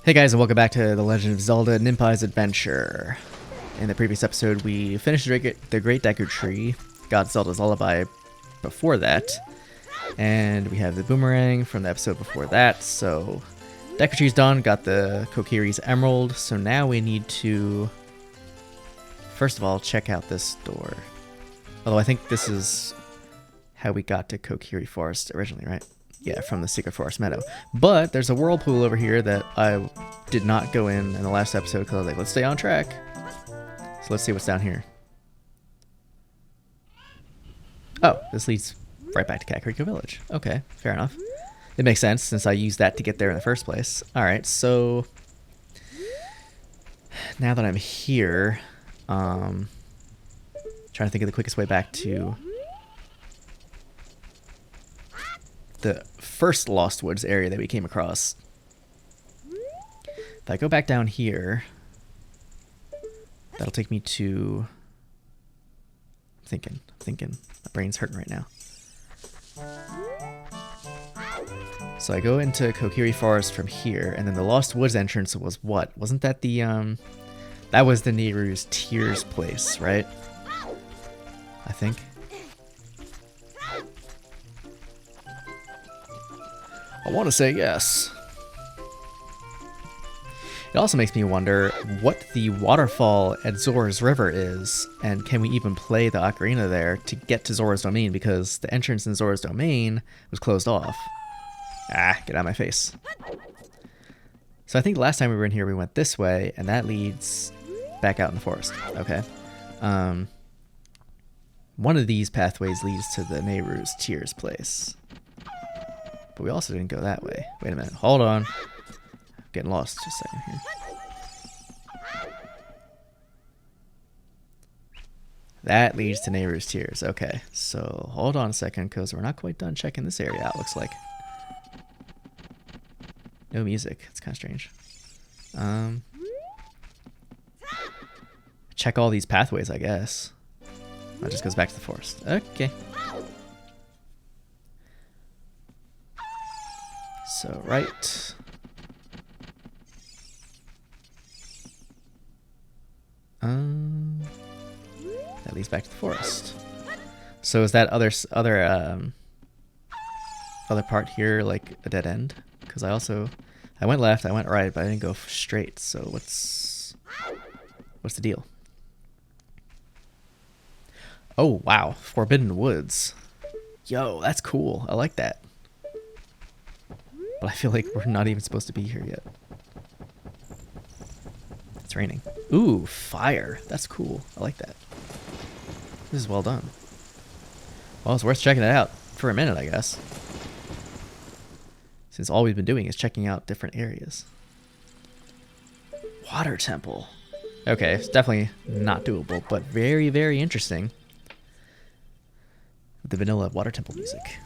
Hey guys, and welcome back to The Legend of Zelda Nimpize Adventure. In the previous episode, we finished the Great Deku Tree, got Zelda's Lullaby before that, and we have the Boomerang from the episode before that, so Deku Tree's done, got the Kokiri's Emerald, so now we need to, first of all, check out this door. Although I think this is how we got to Kokiri Forest originally, right? Yeah, from the Secret Forest Meadow. But there's a whirlpool over here that I did not go in the last episode because I was like, let's stay on track. So let's see what's down here. Oh, this leads right back to Kakariko Village. Okay, fair enough. It makes sense since I used that to get there in the first place. Alright, so now that I'm here, trying to think of the quickest way back to the first Lost Woods area that we came across. If I go back down here, that'll take me to... I'm thinking. My brain's hurting right now. So I go into Kokiri Forest from here, and then the Lost Woods entrance was what? Wasn't that the, that was the Nehru's Tears place, right? I think. I want to say yes. It also makes me wonder what the waterfall at Zora's River is, and can we even play the Ocarina there to get to Zora's Domain, because the entrance in Zora's Domain was closed off. Ah, get out of my face. So I think last time we were in here we went this way, and that leads back out in the forest. Okay. One of these pathways leads to the Nehru's Tears place. But we also didn't go that way. Wait a minute. Hold on. I'm getting lost just a second here. That leads to Nehru's Tears. Okay. So hold on a second because we're not quite done checking this area out, looks like. No music. It's kind of strange. Check all these pathways, I guess. That just goes back to the forest. Okay. So, right. That leads back to the forest. So is that other part here like a dead end? Because I went left, I went right, but I didn't go straight. So what's the deal? Oh wow, Forbidden Woods. Yo, that's cool. I like that. But I feel like we're not even supposed to be here yet. It's raining. Ooh, fire. That's cool. I like that. This is well done. Well, it's worth checking it out for a minute, I guess. Since all we've been doing is checking out different areas. Water Temple. Okay, it's definitely not doable, but very, very interesting. The vanilla Water Temple music.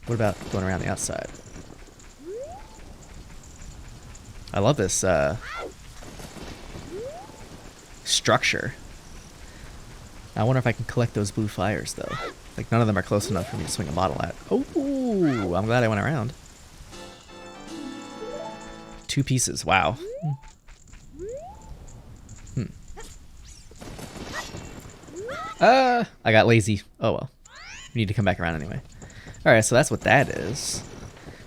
What about going around the outside? I love this structure. I wonder if I can collect those blue fires, though. Like, none of them are close enough for me to swing a bottle at. Oh, I'm glad I went around. 2 pieces. Wow. I got lazy. Oh, well. We need to come back around anyway. Alright, so that's what that is.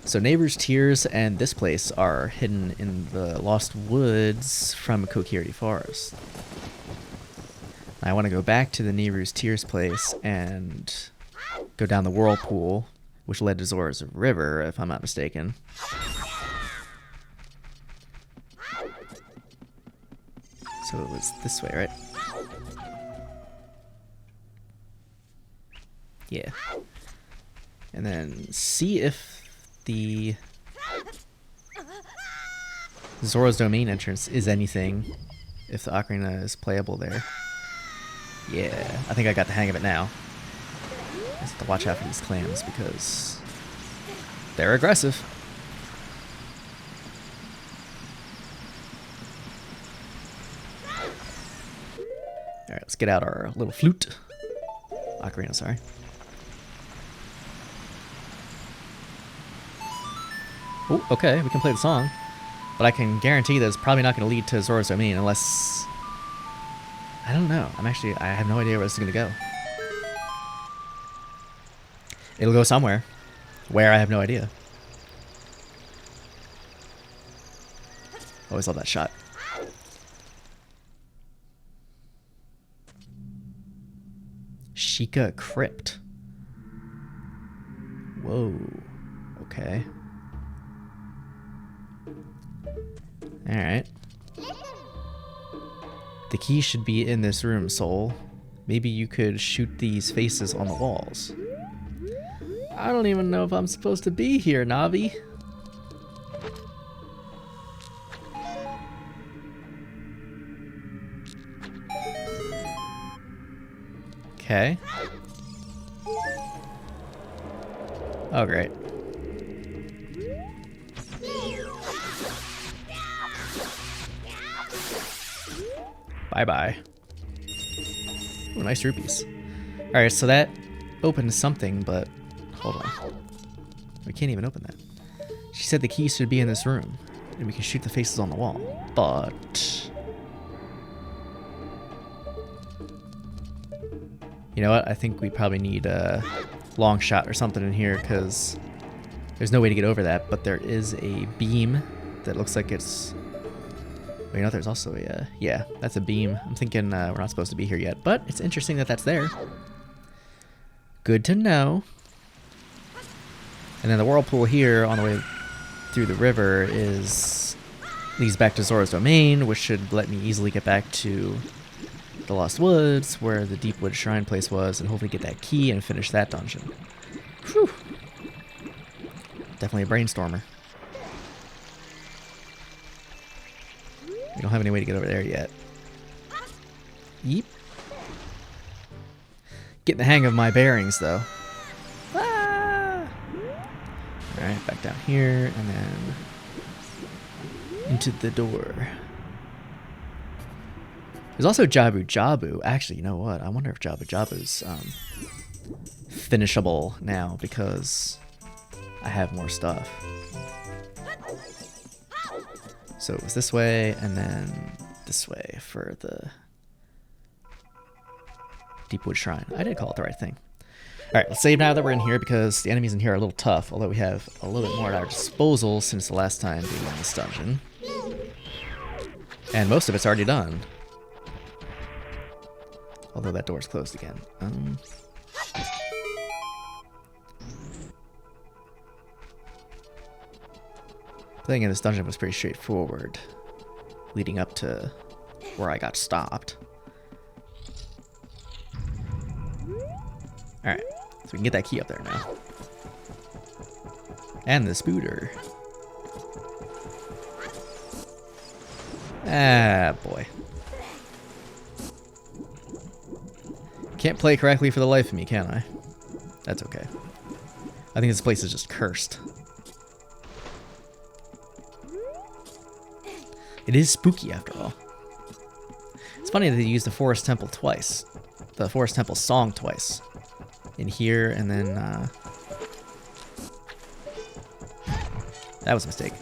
So Nehru's Tears and this place are hidden in the Lost Woods from Kokiri Forest. I want to go back to the Nehru's Tears place and go down the whirlpool, which led to Zora's River, if I'm not mistaken. So it was this way, right? Yeah. And then see if the Zora's Domain entrance is anything, if the Ocarina is playable there. Yeah, I think I got the hang of it now. I have to watch out for these clams because they're aggressive. Alright, let's get out our little flute. Ocarina, sorry. Oh, okay, we can play the song. But I can guarantee that it's probably not going to lead to Zora's Domain unless... I don't know. I have no idea where this is going to go. It'll go somewhere. Where, I have no idea. Always love that shot. Sheikah Crypt. Whoa. Okay. Alright. The key should be in this room, Soul. Maybe you could shoot these faces on the walls. I don't even know if I'm supposed to be here, Navi. Okay. Oh, great. Bye-bye. Ooh, nice rupees. Alright, so that opened something, but... Hold on. We can't even open that. She said the key should be in this room, and we can shoot the faces on the wall. But... You know what? I think we probably need a long shot or something in here, because there's no way to get over that, but there is a beam that looks like it's... Wait, you know, there's also a... yeah, that's a beam. I'm thinking we're not supposed to be here yet, but it's interesting that that's there. Good to know. And then the whirlpool here on the way through the river leads back to Zora's Domain, which should let me easily get back to the Lost Woods, where the Deepwood Shrine place was, and hopefully get that key and finish that dungeon. Whew. Definitely a brainstormer. We don't have any way to get over there yet. Yeep. Getting the hang of my bearings, though. Ah! Alright, back down here, and then into the door. There's also Jabu Jabu. Actually, you know what? I wonder if Jabu Jabu's finishable now, because I have more stuff. So it was this way, and then this way for the Deepwood Shrine. I did call it the right thing. Alright, let's save now that we're in here, because the enemies in here are a little tough, although we have a little bit more at our disposal since the last time being in this dungeon. And most of it's already done. Although that door's closed again. Playing in this dungeon was pretty straightforward, leading up to where I got stopped. Alright, so we can get that key up there now. And the spooter. Ah, boy. Can't play correctly for the life of me, can I? That's okay. I think this place is just cursed. It is spooky, after all. It's funny that they used the Forest Temple twice. The Forest Temple song twice. In here, and then, that was a mistake.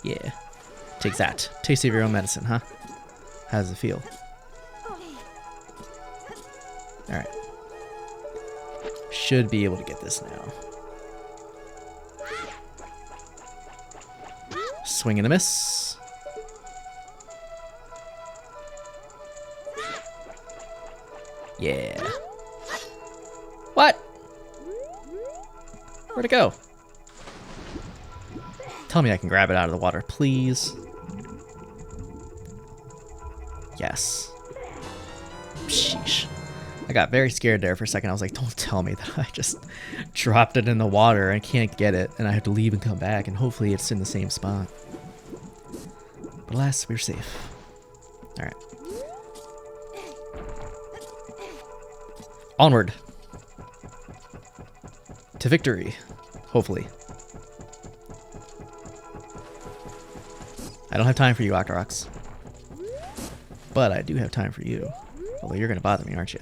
Yeah. Take that. Taste of your own medicine, huh? How does it feel? Alright. Should be able to get this now. Swing and a miss. Yeah. What? Where'd it go? Tell me I can grab it out of the water, please. Yes. Sheesh. I got very scared there for a second. I was like, don't tell me that I just dropped it in the water and I can't get it and I have to leave and come back and hopefully it's in the same spot. But alas, we're safe. Alright. Onward. To victory. Hopefully. I don't have time for you, Octoroks. But I do have time for you. Although you're going to bother me, aren't you?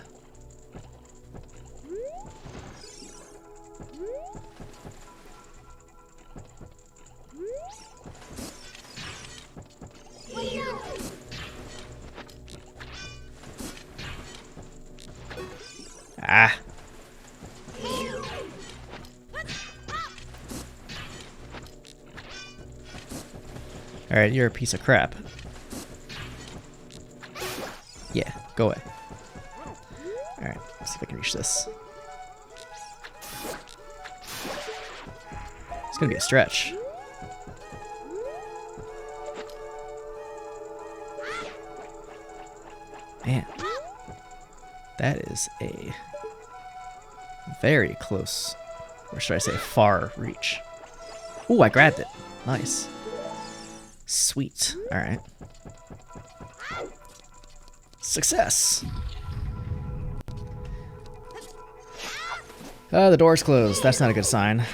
Alright, you're a piece of crap. Yeah, go away. Alright, let's see if I can reach this. It's gonna be a stretch. Man, that is a very close, or should I say far reach. Ooh, I grabbed it. Nice. Sweet. Alright. Success! The door's closed. That's not a good sign.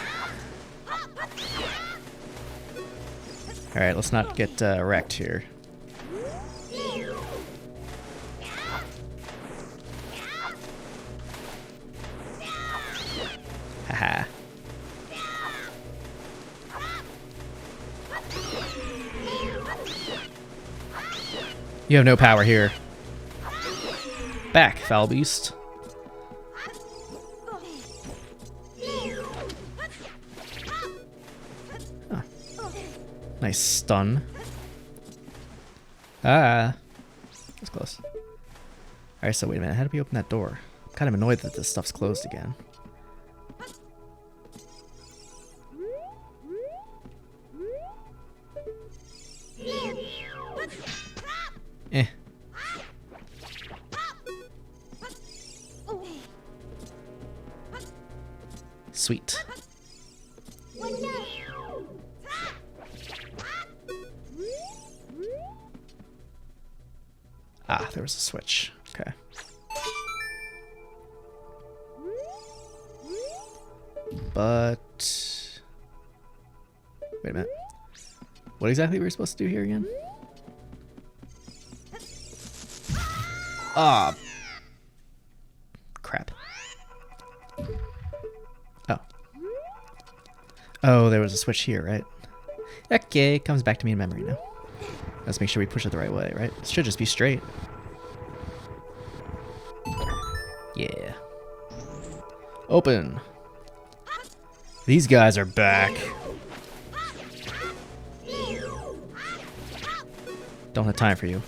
Alright, let's not get wrecked here. Haha. You have no power here. Back, foul beast. Oh. Nice stun. Ah. That's close. Alright, so wait a minute. How do we open that door? I'm kind of annoyed that this stuff's closed again. Eh. Sweet. Ah, there was a switch. Okay. But... wait a minute. What exactly were we supposed to do here again? Ah. Crap. Oh. Oh, there was a switch here, right? Okay, comes back to me in memory now. Let's make sure we push it the right way, right? It should just be straight. Yeah. Open. These guys are back. Don't have time for you.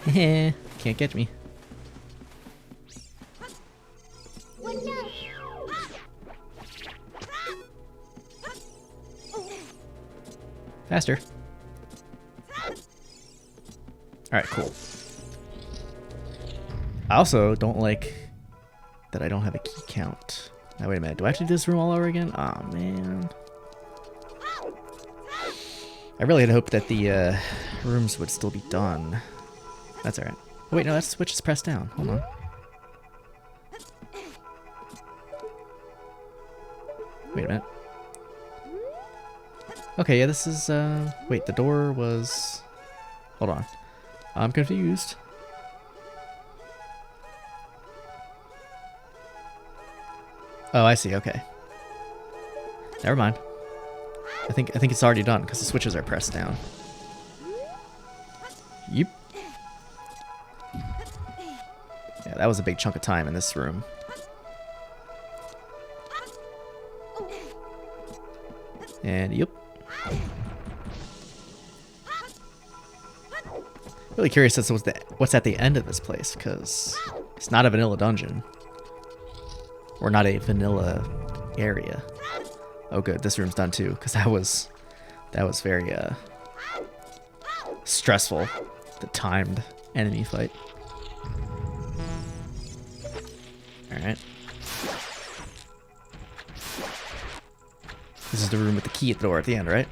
Heh, can't get me. Faster. Alright, cool. I also don't like that I don't have a key count. Now, wait a minute. Do I have to do this room all over again? Aw, man. I really had hoped that the rooms would still be done. That's alright. Oh, wait, no, that switch is pressed down. Hold on. Wait a minute. Okay, yeah, this is, wait, the door was... hold on. I'm confused. Oh, I see, okay. Never mind. I think it's already done, because the switches are pressed down. Yep. Yeah, that was a big chunk of time in this room. And yep. Really curious as to what's at the end of this place, because it's not a vanilla dungeon. Or not a vanilla area. Oh good, this room's done too, because that was very stressful, the timed enemy fight. Alright. This is the room with the key at the door at the end, right?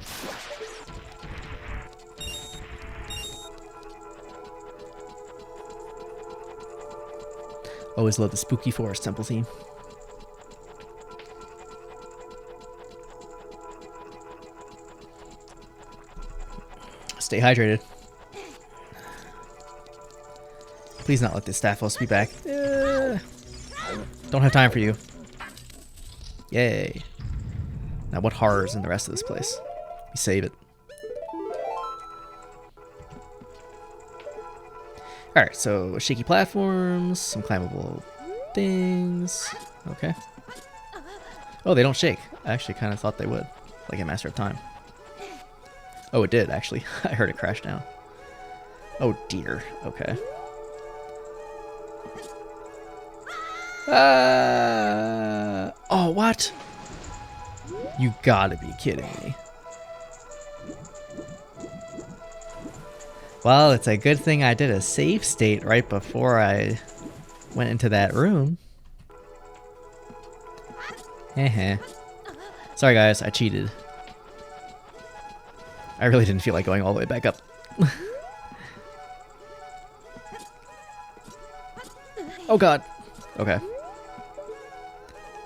Always love the spooky forest temple theme. Stay hydrated. Please not let the Staphos be back. Don't have time for you. Yay. Now what horrors in the rest of this place? We save it. Alright, so shaky platforms, some climbable things. Okay. Oh, they don't shake. I actually kind of thought they would, like a Master of Time. Oh, it did, actually. I heard it crash down. Oh, dear. Okay. Oh, what? You gotta be kidding me. Well, it's a good thing I did a save state right before I went into that room. Sorry guys, I cheated. I really didn't feel like going all the way back up. Oh god. Okay.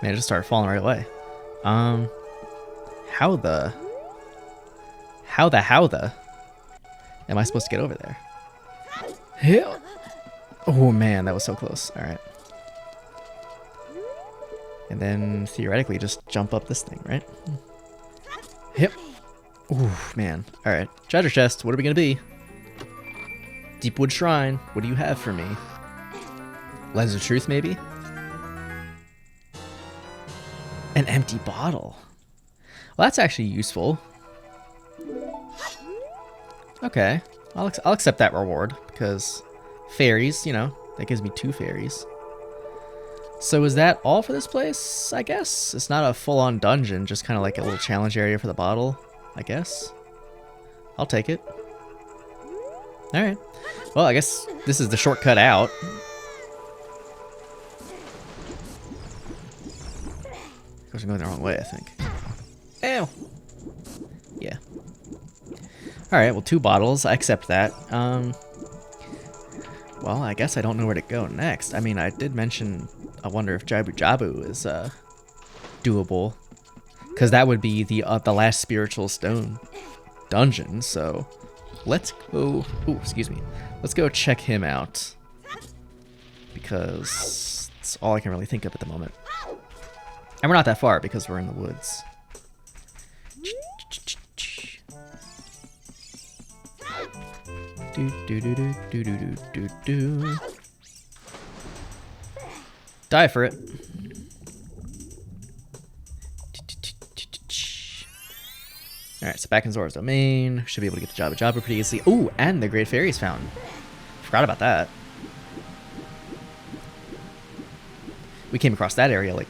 Man, it just started falling right away. How the am I supposed to get over there? Oh man, that was so close. Alright. And then theoretically just jump up this thing, right? Yep. Ooh, man. Alright. Treasure chest, what are we gonna be? Deepwood Shrine, what do you have for me? Lens of Truth, maybe? An empty bottle. Well, that's actually useful. Okay. I'll accept that reward, because fairies, you know, that gives me 2 fairies. So is that all for this place, I guess? It's not a full-on dungeon, just kind of like a little challenge area for the bottle, I guess. I'll take it. Alright. Well, I guess this is the shortcut out. Of course, I'm going the wrong way, I think. Ew! Yeah. Alright, well, 2 bottles. I accept that. Well, I guess I don't know where to go next. I mean, I did mention... I wonder if Jabu Jabu is doable, because that would be the last spiritual stone dungeon. So let's go. Ooh, excuse me. Let's go check him out, because it's all I can really think of at the moment. And we're not that far because we're in the woods. Do do do do do do do do. Die for it. Alright, so back in Zora's domain. Should be able to get the Jabu Jabu pretty easily. Ooh, and the Great Fairies Fountain. Forgot about that. We came across that area like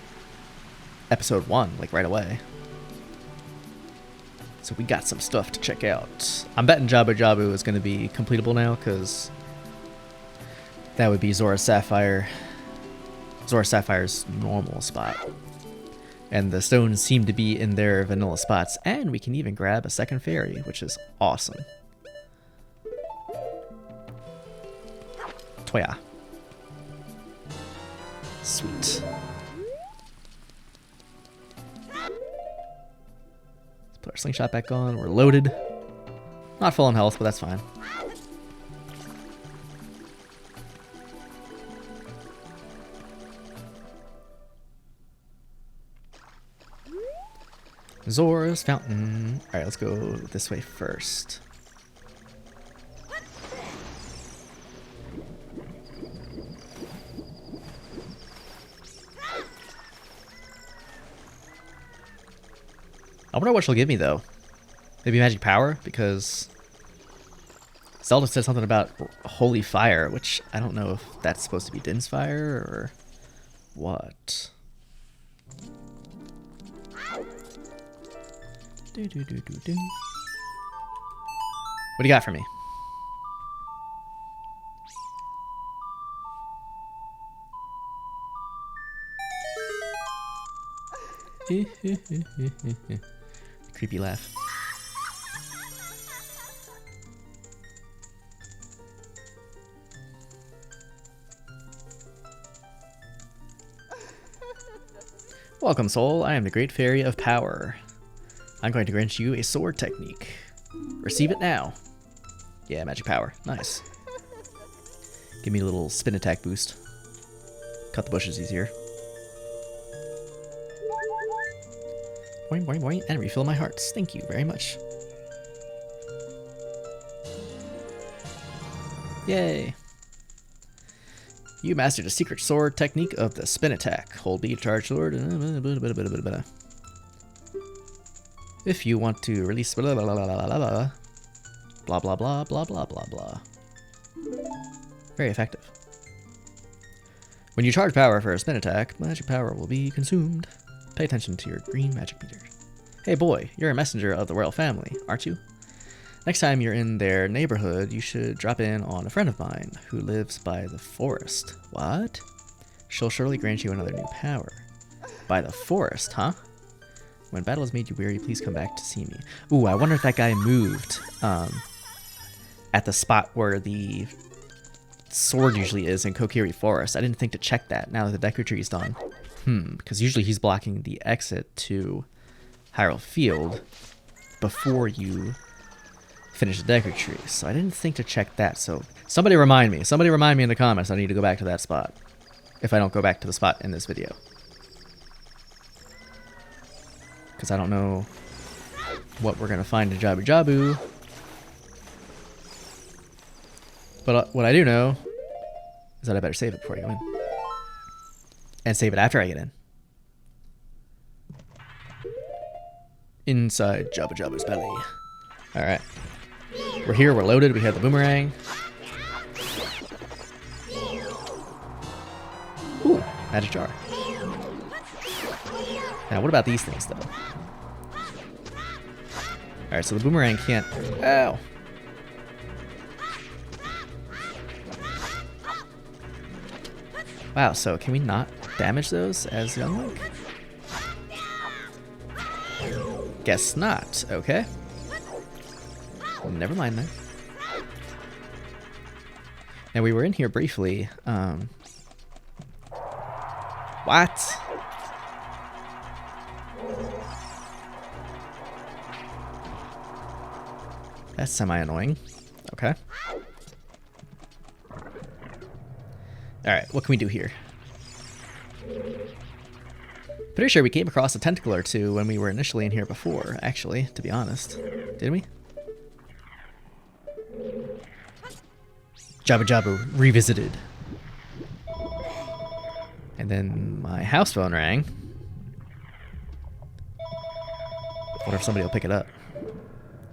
episode 1, like right away. So we got some stuff to check out. I'm betting Jabu Jabu is going to be completable now, because that would be Zora Sapphire's normal spot. And the stones seem to be in their vanilla spots. And we can even grab a second fairy, which is awesome. Toya. Sweet. Let's put our slingshot back on. We're loaded. Not full on health, but that's fine. Zora's Fountain. Alright, let's go this way first. I wonder what she'll give me, though. Maybe magic power, because Zelda said something about holy fire, which I don't know if that's supposed to be Din's fire or what. What do you got for me? Creepy laugh. Welcome, soul. I am the Great Fairy of Power. I'm going to grant you a sword technique. Receive it now. Yeah, magic power. Nice. Give me a little spin attack boost. Cut the bushes easier. Boing, boing, boing, and refill my hearts. Thank you very much. Yay. You mastered a secret sword technique of the spin attack. Hold B to charge sword. If you want to release blah blah blah blah blah blah blah blah blah blah blah blah blah. Very effective. When you charge power for a spin attack, magic power will be consumed. Pay attention to your green magic meter. Hey boy, you're a messenger of the royal family, aren't you? Next time you're in their neighborhood, you should drop in on a friend of mine who lives by the forest. What? She'll surely grant you another new power. By the forest, huh? When battle has made you weary, please come back to see me. Ooh, I wonder if that guy moved at the spot where the sword usually is in Kokiri Forest. I didn't think to check that now that the Deku Tree is done. Because usually he's blocking the exit to Hyrule Field before you finish the Deku Tree. So I didn't think to check that. So somebody remind me. Somebody remind me in the comments I need to go back to that spot. If I don't go back to the spot in this video. Because I don't know what we're going to find in Jabu Jabu. But what I do know is that I better save it before I go in. And save it after I get in. Inside Jabu Jabu's belly. Alright. We're here, we're loaded, we have the boomerang. Ooh, magic jar. Now, what about these things, though? Alright, so the boomerang can't... Ow! Wow, so can we not damage those as Young Link? Guess not. Okay. Never mind then. Now, we were in here briefly. What? That's semi-annoying. Okay. Alright, what can we do here? Pretty sure we came across a tentacle or two when we were initially in here before, actually, to be honest. Didn't we? Jabu Jabu revisited. And then my house phone rang. Wonder if somebody will pick it up.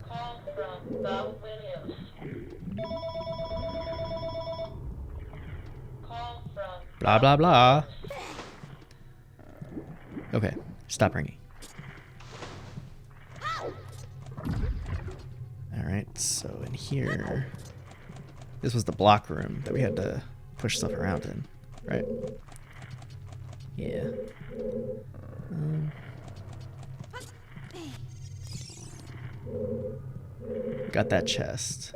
Call from Bob Williams. Call from Blah blah blah. Okay, stop ringing. Alright, so in here... This was the block room that we had to push stuff around in, right? Yeah. Got that chest.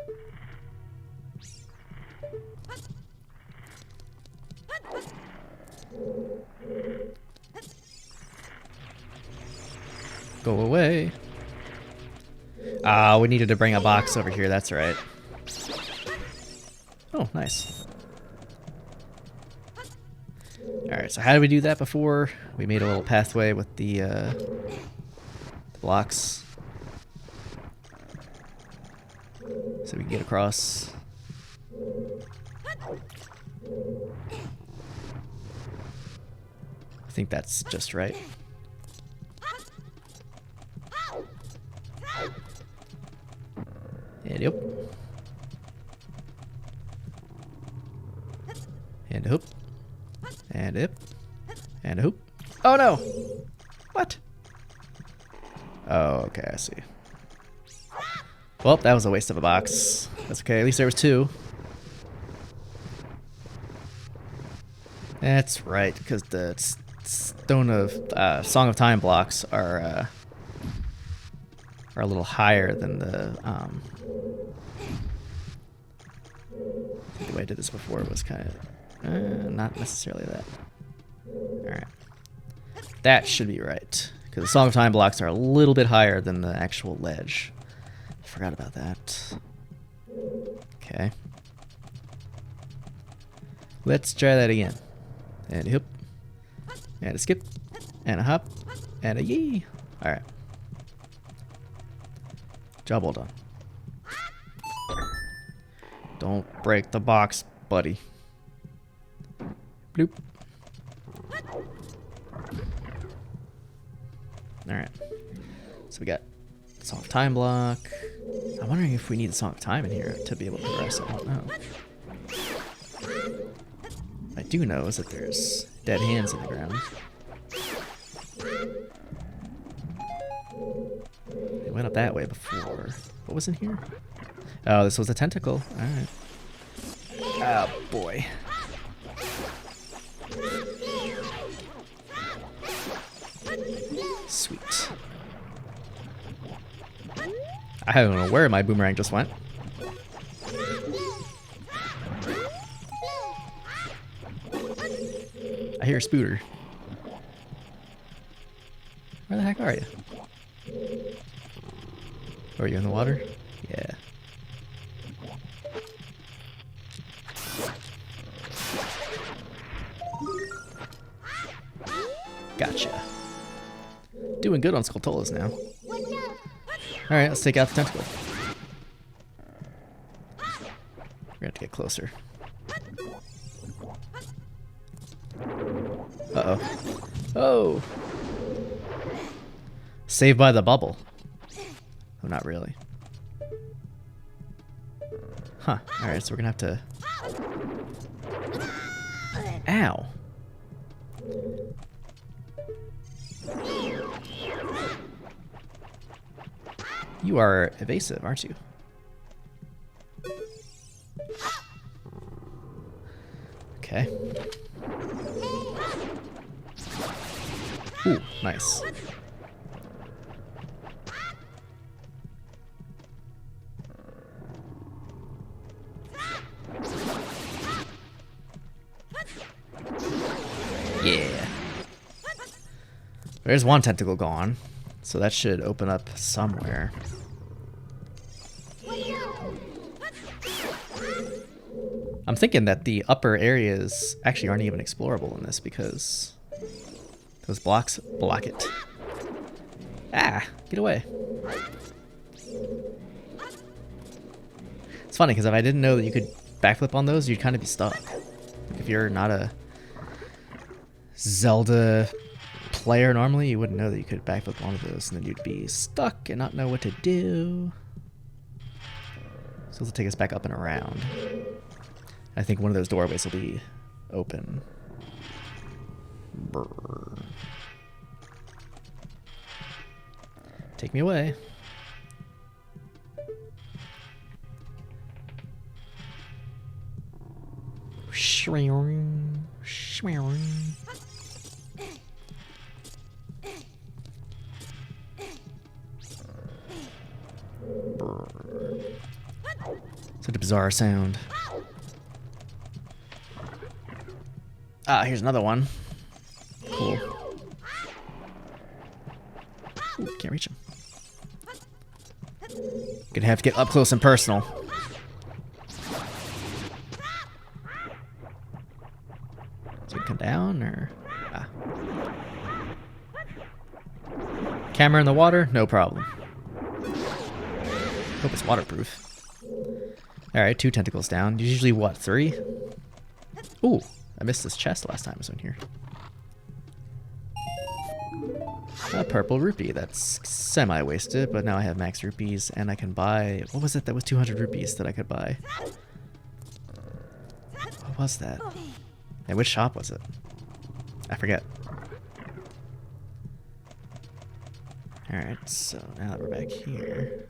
Go away. Ah, we needed to bring a box over here, that's right. Oh, nice. Alright, so how did we do that before? We made a little pathway with the blocks. So we can get across. I think that's just right. And yep. And a hoop. And a hip. And a hoop. Oh no! What? Oh, okay, I see. Well, that was a waste of a box. That's okay, at least there was two. That's right, because the Song of Time blocks are a little higher than the way I did this before was kind of not necessarily that. Alright. That should be right. Because the Song of Time blocks are a little bit higher than the actual ledge. Forgot about that. Okay. Let's try that again. And a hop. And a skip. And a hop. And a yee. Alright. Job well done. Don't break the box, buddy. Bloop. Alright. So we got Song of Time block. I'm wondering if we need Song of Time in here to be able to progress. I don't know. What I do know is that there's dead hands in the ground. It went up that way before. What was in here? Oh, this was a tentacle. Alright. Oh, boy. Sweet. I don't know where my boomerang just went. I hear a Spooter. Where the heck are you? Oh, are you in the water? Yeah. Gotcha. Doing good on Skulltulas now. Alright, let's take out the tentacle. We're gonna have to get closer. Uh-oh. Oh! Saved by the bubble. Oh, not really. Huh. Alright, so we're gonna have to... Ow! You are evasive, aren't you? Okay. Ooh, nice. Yeah. There's one tentacle gone, so that should open up somewhere. I'm thinking that the upper areas actually aren't even explorable in this because those blocks block it. Ah, get away. It's funny because if I didn't know that you could backflip on those, you'd kind of be stuck. If you're not a Zelda player normally, you wouldn't know that you could backflip onto those, and then you'd be stuck and not know what to do. So this will take us back up and around. I think one of those doorways will be open. Brr. Take me away. Shwing, shwing. Brr. Such a bizarre sound. Ah, here's another one. Cool. Ooh, can't reach him. Gonna have to get up close and personal. So he come down, or... Ah. Camera in the water? No problem. Hope it's waterproof. Alright, 2 tentacles down. Usually, what, 3? Ooh. I missed this chest last time I was in here. A purple rupee. That's semi-wasted, but now I have max rupees, and I can buy... What was it that was 200 rupees that I could buy? What was that? And which shop was it? I forget. Alright, so now that we're back here...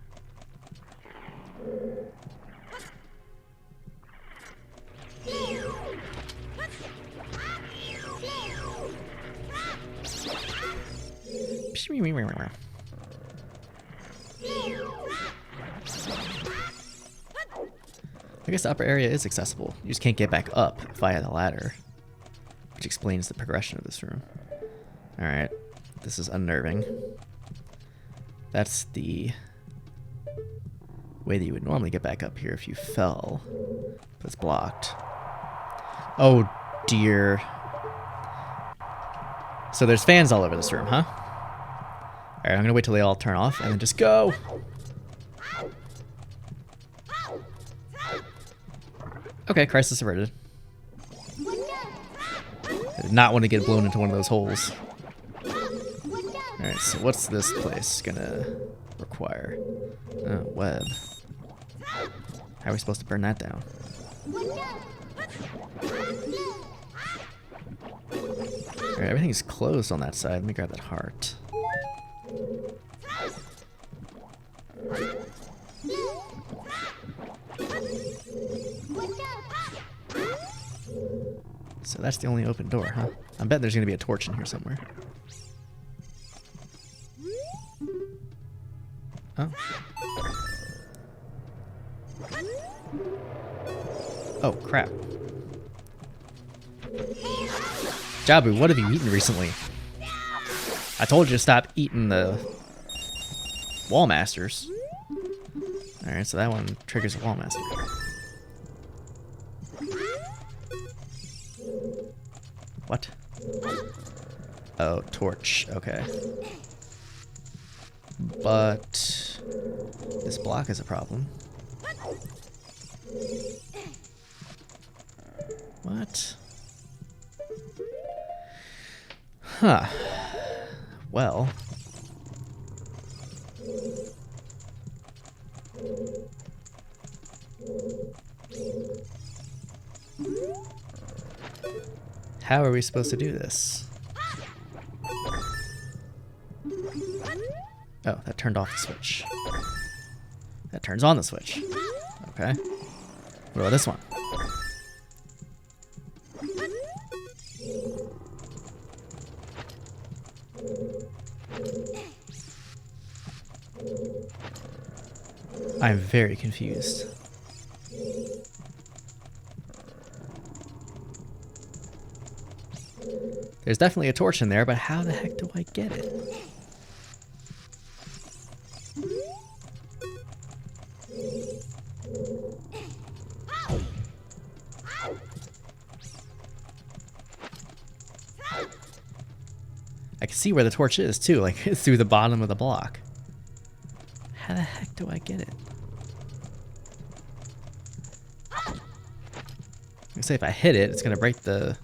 I guess the upper area is accessible. You just can't get back up via the ladder, which explains the progression of this room. Alright, this is unnerving. That's the way that you would normally get back up here if you fell, but it's blocked. Oh dear. So there's fans all over this room, huh? Alright, I'm gonna wait till they all turn off and then just go! Okay, crisis averted. did not want to get blown into one of those holes. Alright, so what's this place gonna require? Oh, web. How are we supposed to burn that down? Alright, everything's closed on that side. Let me grab that heart. So that's the only open door, huh? I bet there's gonna be a torch in here somewhere. Oh. Oh, crap. Jabu, what have you eaten recently? I told you to stop eating the wall masters. Alright, so that one triggers a wall master. What? Oh, torch. Okay. But this block is a problem. What? Huh. Well. How are we supposed to do this? Oh, that turned off the switch. That turns on the switch. Okay. What about this one? I'm very confused. There's definitely a torch in there, but how the heck do I get it? I can see where the torch is too, like it's through the bottom of the block. How the heck do I get it? I say if I hit it, it's gonna break the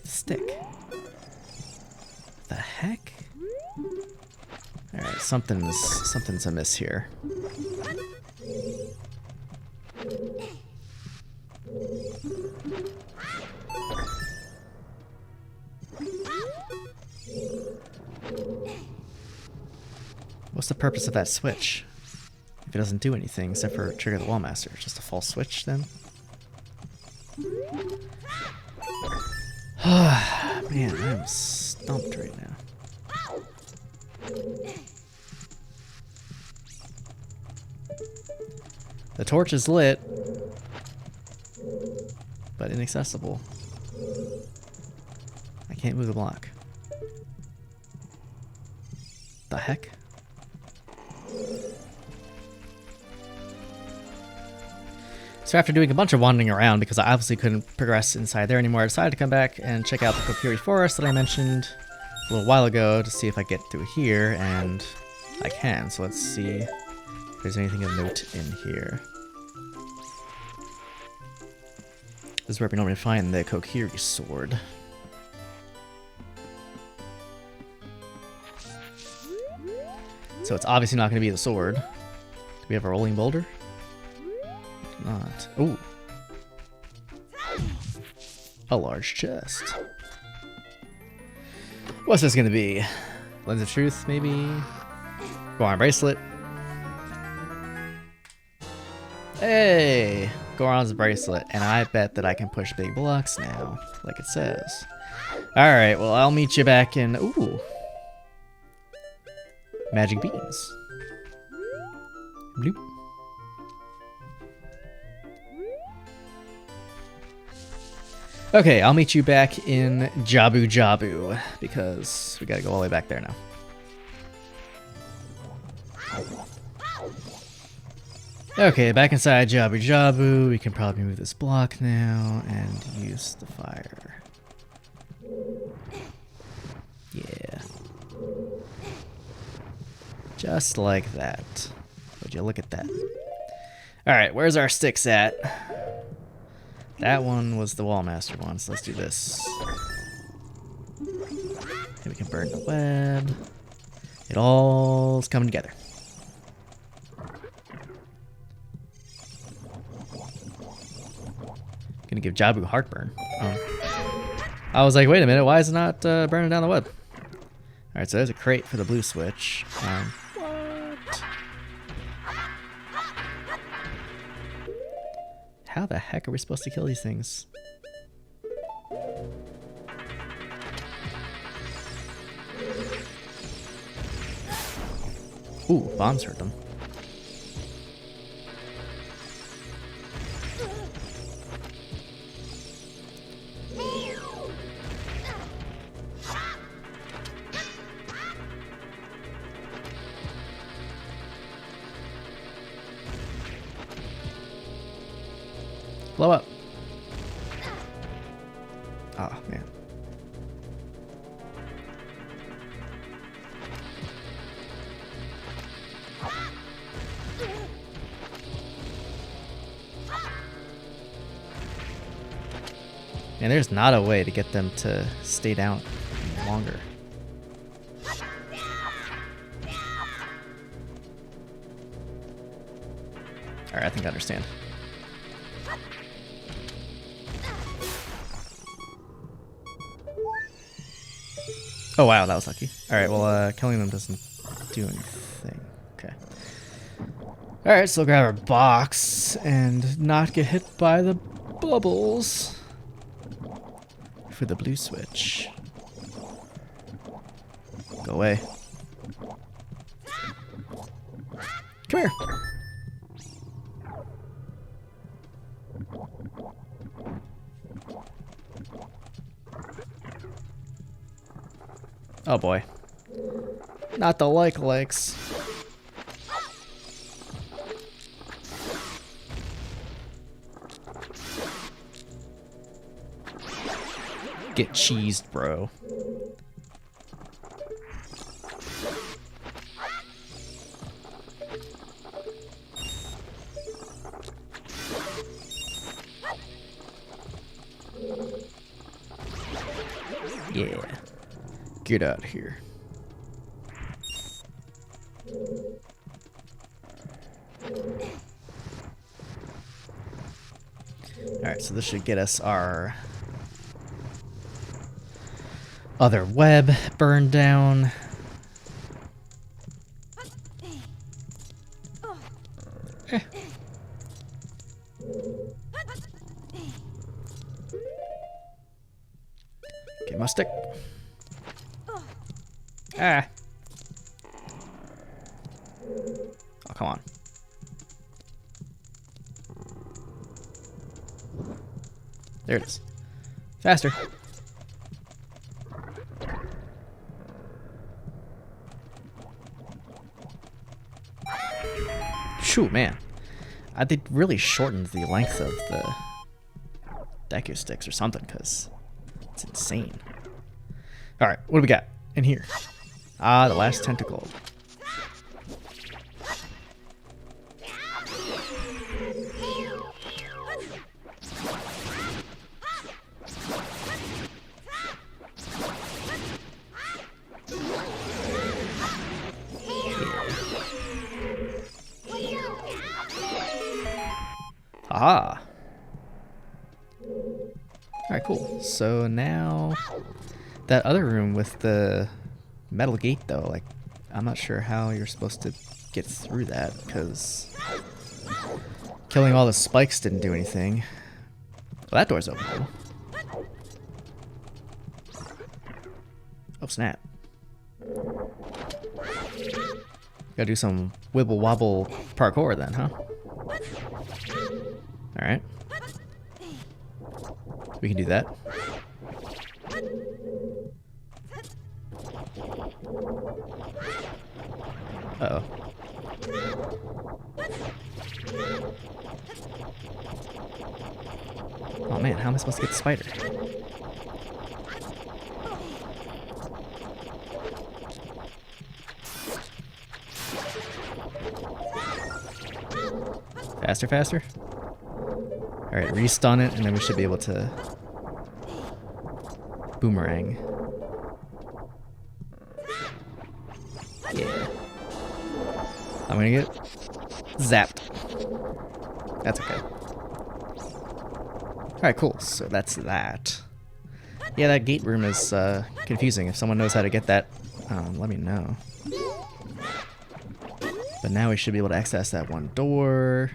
stick. The heck? Alright, something's amiss here. What's the purpose of that switch? If it doesn't do anything except for trigger the wall master, it's just a false switch then? Man, I'm stumped right now. The torch is lit, but inaccessible. I can't move the block. The heck? So after doing a bunch of wandering around, because I obviously couldn't progress inside there anymore, I decided to come back and check out the Kokiri Forest that I mentioned a little while ago to see if I get through here, and I can. So let's see if there's anything of note in here. This is where we normally find the Kokiri sword. So it's obviously not going to be the sword. Do we have a rolling boulder? Not. Ooh. A large chest. What's this gonna be? Lens of Truth, maybe? Goron bracelet. Hey! Goron's bracelet. And I bet that I can push big blocks now, like it says. Alright, well, I'll meet you back in. Ooh. Magic beans. Bloop. Okay, I'll meet you back in Jabu Jabu, because we gotta go all the way back there now. Okay, back inside Jabu Jabu, we can probably move this block now and use the fire. Yeah. Just like that. Would you look at that? Alright, where's our sticks at? That one was the Wallmaster one, so let's do this. And we can burn the web. It all's coming together. Gonna give Jabu heartburn. I was like, wait a minute, why is it not burning down the web? Alright, so there's a crate for the blue switch. What? How the heck are we supposed to kill these things? Ooh, bombs hurt them. Blow up. Oh, man. And there's not a way to get them to stay down longer. Alright, I think I understand. Oh wow, that was lucky. Alright, well killing them doesn't do anything. Okay. Alright, so we'll grab our box and not get hit by the bubbles for the blue switch. Go away. Come here. Oh boy. Not the likes. Get cheesed, bro. Yeah. Get out of here. Alright, so this should get us our other web burned down. Eh. Get my stick. Ah. Oh, come on. There it is. Faster. Shoot, man. They really shortened the length of the Deku sticks or something, because it's insane. Alright, what do we got in here? Ah, the last tentacle. Ah. Alright, cool. So now that other room with the metal gate though, like I'm not sure how you're supposed to get through that because killing all the spikes didn't do anything. Well, that door's open though. Oh snap. Gotta do some wibble wobble parkour then, huh? Alright. We can do that. Uh-oh. Oh man, how am I supposed to get the spider? Faster, faster. Alright, restun it, and then we should be able to boomerang. I'm gonna get zapped. That's okay. Alright, cool. So that's that. Yeah, that gate room is confusing. If someone knows how to get that, let me know. But now we should be able to access that one door.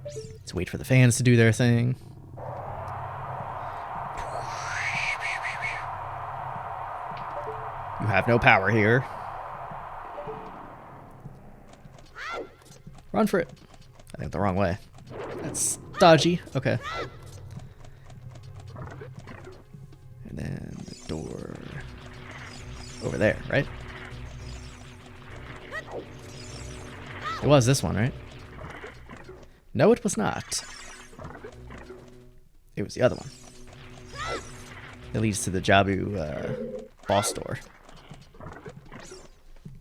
Let's wait for the fans to do their thing. You have no power here. Run for it. I think the wrong way. That's dodgy. Okay. And then the door over there, right? It was this one, right? No, it was not. It was the other one. It leads to the Jabu boss door.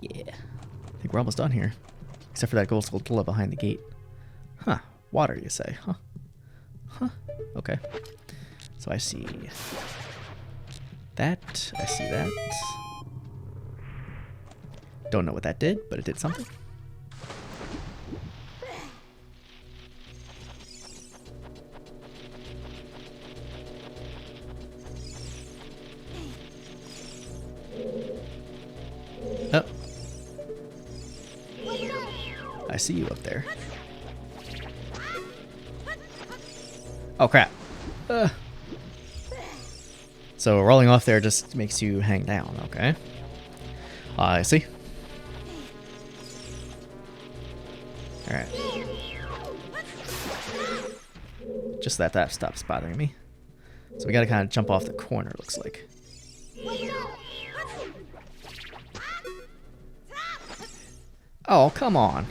Yeah. I think we're almost done here. Except for that gold skull behind the gate. Huh. Water, you say? Huh. Huh. Okay. So I see that. I see that. Don't know what that did, but it did something. Oh. I see you up there. Oh, crap. So rolling off there just makes you hang down, okay. I see. Alright. Just that stops bothering me. So we gotta kind of jump off the corner, looks like. Oh, come on.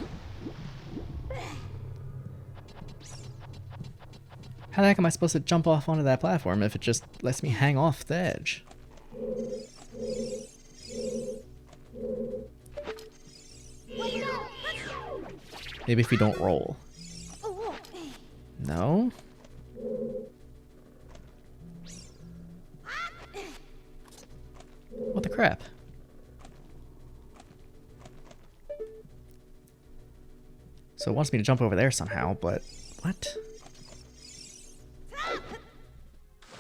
How the heck am I supposed to jump off onto that platform if it just lets me hang off the edge? Maybe if you don't roll. No? What the crap? So it wants me to jump over there somehow, but what?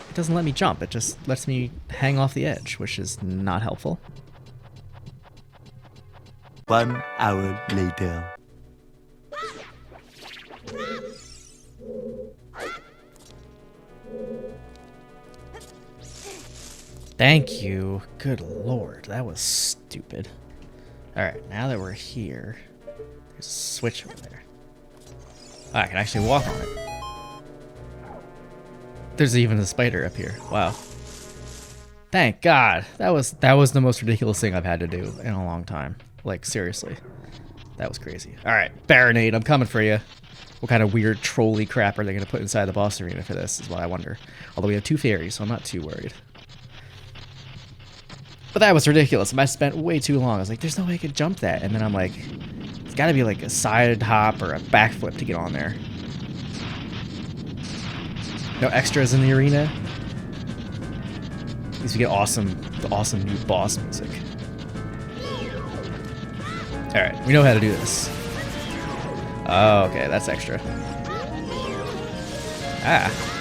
It doesn't let me jump, it just lets me hang off the edge, which is not helpful. 1 hour later. Thank you. Good lord, that was stupid. Alright, now that we're here, there's a switch over there. Oh, I can actually walk on it. There's even a spider up here. Wow. Thank God. That was the most ridiculous thing I've had to do in a long time. Like, seriously. That was crazy. Alright, Baronade, I'm coming for you. What kind of weird trolly crap are they going to put inside the boss arena for this, is what I wonder. Although we have 2 fairies, so I'm not too worried. But that was ridiculous. I spent way too long. I was like, there's no way I could jump that. And then I'm like, it's got to be like a side hop or a backflip to get on there. No extras in the arena. At least we get the awesome new boss music. Alright, we know how to do this. Oh, okay, that's extra. Ah.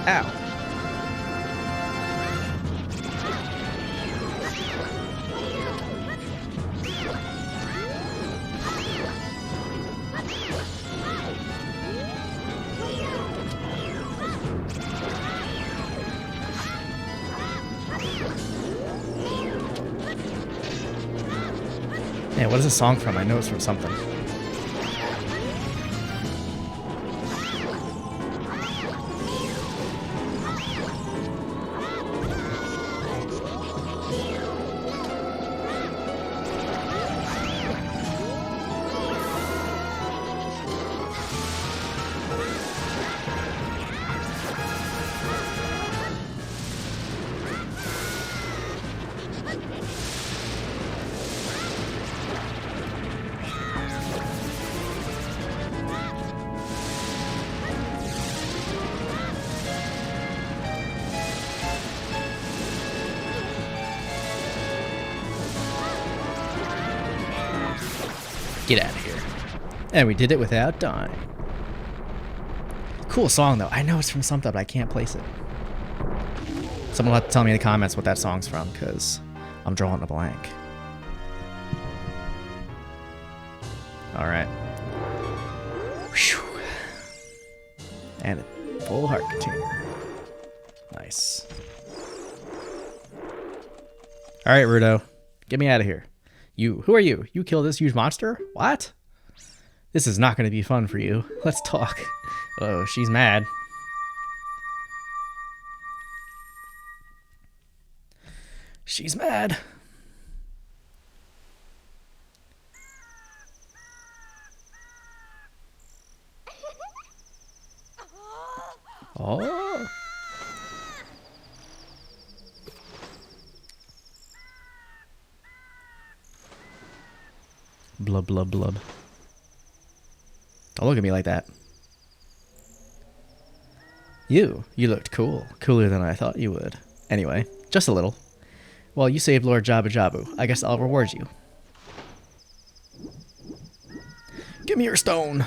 Ow. Yeah, what is this song from? I know it's from something. Get out of here. And we did it without dying. Cool song though. I know it's from something, but I can't place it. Someone will have to tell me in the comments what that song's from, because I'm drawing a blank. Alright. And a full heart container. Nice. Alright, Rudo. Get me out of here. You. Who are you? You kill this huge monster? What? This is not going to be fun for you. Let's talk. Oh, she's mad. She's mad. Oh. Blub, blub, blub. Don't look at me like that. You looked cool. Cooler than I thought you would. Anyway, just a little. Well, you saved Lord Jabu Jabu. I guess I'll reward you. Give me your stone.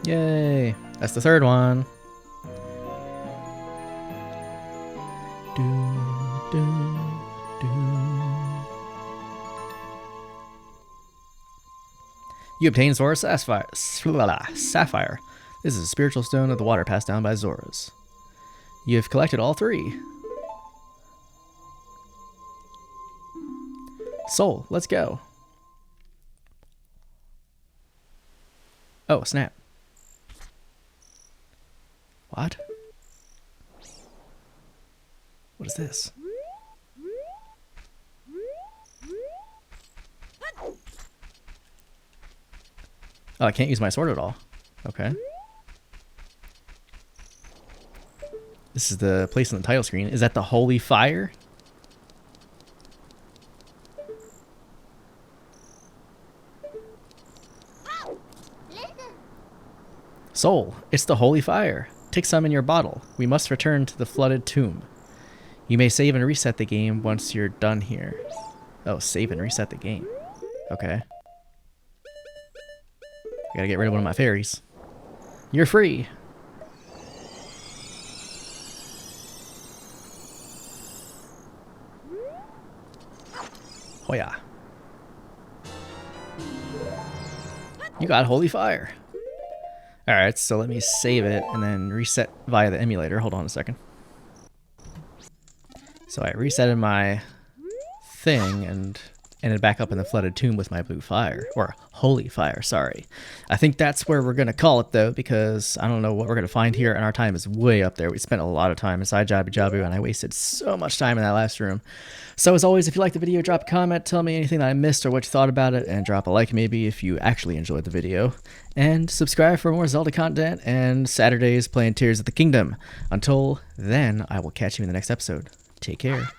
Yay. That's the third one. You obtain Zora's Sapphire. Sapphire. This is a spiritual stone of the water passed down by Zoras. You have collected all three. Soul, let's go. Oh, snap. What? What is this? Oh, I can't use my sword at all. Okay. This is the place on the title screen. Is that the holy fire? Soul, it's the holy fire. Take some in your bottle. We must return to the flooded tomb. You may save and reset the game once you're done here. Oh, save and reset the game. Okay. I gotta get rid of one of my fairies. You're free. Hoya. You got holy fire. Alright, so let me save it and then reset via the emulator. Hold on a second. So I resetted my thing and ended back up in the flooded tomb with my blue fire. Or holy fire, sorry. I think that's where we're going to call it, though, because I don't know what we're going to find here, and our time is way up there. We spent a lot of time inside Jabu Jabu, and I wasted so much time in that last room. So as always, if you liked the video, drop a comment, tell me anything that I missed or what you thought about it, and drop a like maybe if you actually enjoyed the video. And subscribe for more Zelda content, and Saturdays playing Tears of the Kingdom. Until then, I will catch you in the next episode. Take care.